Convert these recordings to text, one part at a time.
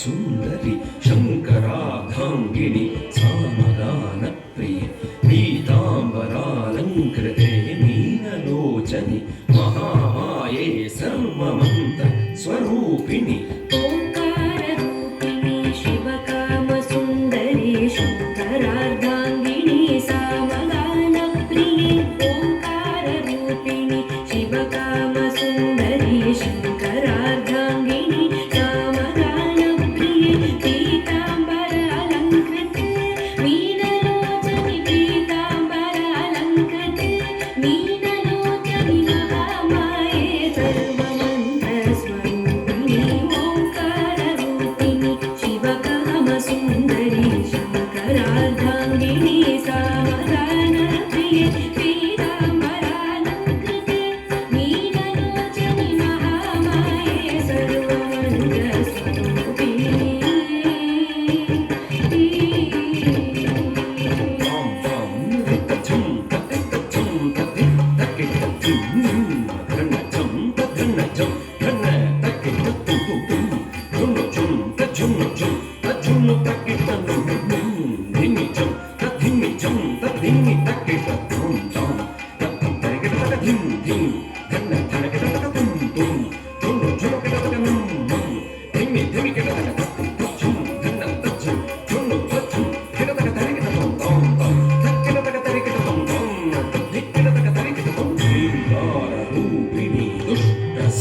सुंदरी शंकरार्धांगिनी सामगान प्रिय पीतांबरालंकृते मीनलोचनि महामाये सर्वमंत्र स्वरूपिणी ओंकाररूपिणी शिवकामसुन्दरी शंकरार्धांगिनी सामगान प्रिये ओंकाररूपिणी शिवकामसुन्दरी शंकरार्धांगिनी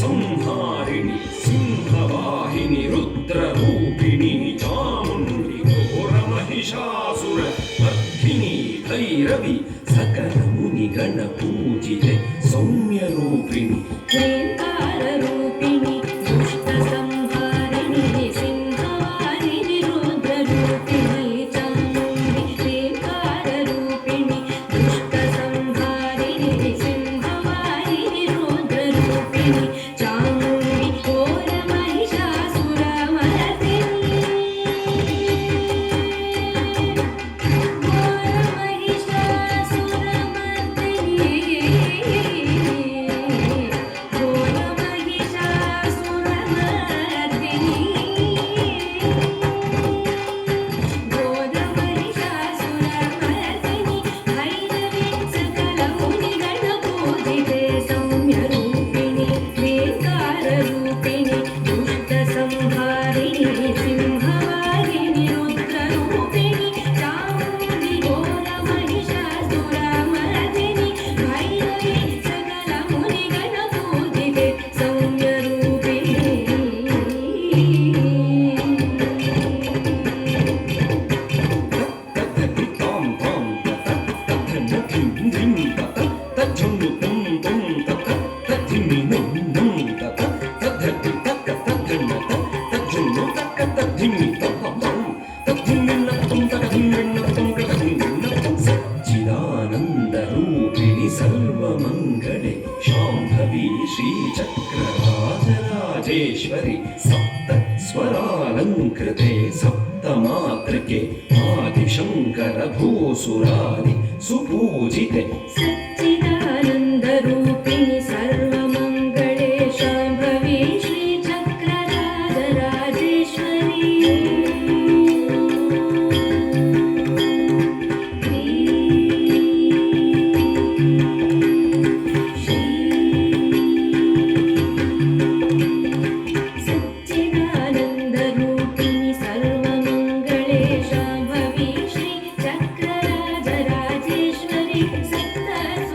संहारिणी सिंहवाहिनी रुद्ररूपिणी चामुण्डी घोरमहिषासुर मर्दिनी भैरवी सकल मुनिगण पूजिते सौम्यरूपिणी ह्रीङ्काररूपिणी दुष्टसंहारिणी सिंहवाहिनी रुद्ररूपिणी चामुण्डी ह्रीङ्काररूपिणी दुष्टसंहारिणी सिंहवाहिनी रुद्ररूपिणी चामुण्डी घोरमहिषासुरमर्दिनी सच्चिदानन्दरूपिणि सर्वमङ्गले शाम्भवी श्रीचक्रराजराजेश्वरि सप्त स्वरालङ्कृते सप्तमातृके आदिशङ्कर भूसुरादि सुपूजिते सच्चिदानन्दरूपिणि सर्वमङ्गले शाम्भवी श्रीचक्रराजराजेश्वरी सप्त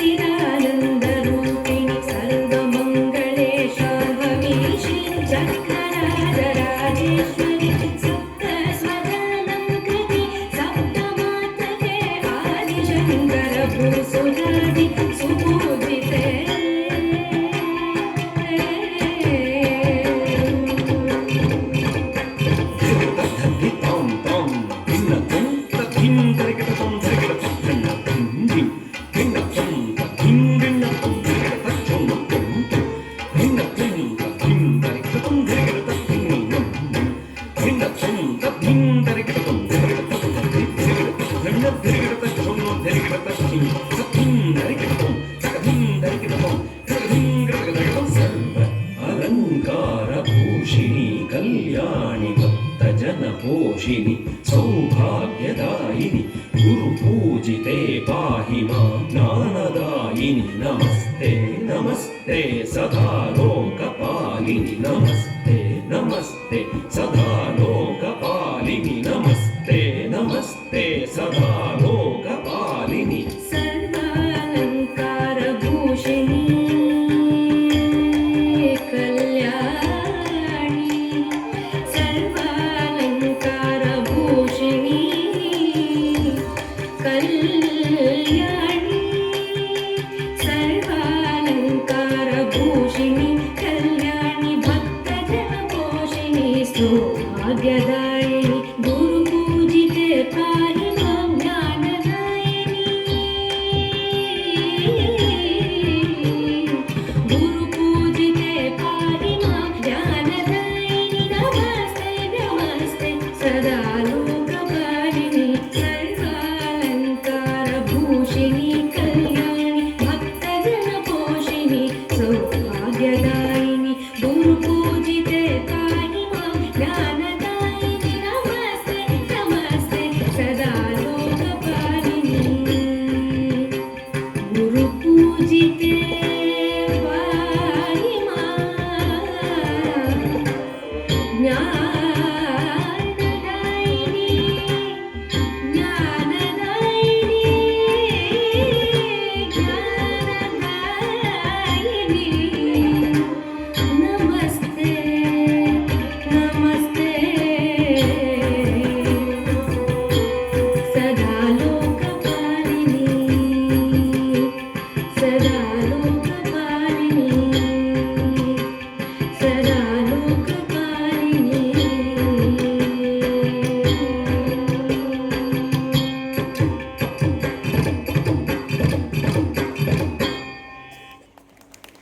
स्थिरानन्दरूपिणि सर्वमङ्गले शाम्भवी श्रीचक्रराजराजेश्वरि सप्तस्वरालङ्कृति सप्तमात्रके आदिशङ्करभूसुरादि सुपूजिते सर्व अलङ्कार भूषिणि कल्याणि भक्तजन पोषिणि सौभाग्यदायिनि गुरुपूजिते पाहि मां ज्ञानदायिनि नमस्ते नमस्ते सदा लोकपालिनि नमस्ते नमस्ते सदा लोकपालिनि नमस्ते नमस्ते सदा लोकपालिनि सर्वालङ्कारभूषिणी कल्याणी सर्वालङ्कारभूषिणी कल्याणी सर्वालङ्कारभूषिणी कल्याणी भक्तजनपोषिणी सौभाग्यदायिनि गुरुपूजिते पाहि मां ज्ञानदायिनि गुरुपूजिते पाहि मां ज्ञानदायिनि नमस्ते नमस्ते सदा लोकपालिनि सर्वालङ्कारभूषिणि कल्याणि भक्तजनपोषिणि सौभाग्यदायिनि गुरुपूजिते पाहि मां ज्ञानदायिनि नमस्ते नमस्ते सदा लोकपालिनि गुरुपूजिते पाहि मां ज्ञानदायिनि ज्ञानदायिनि ज्ञानदायिनि नमस्ते नमस्ते सदा लोकपालिनि सदा लोकपालिनि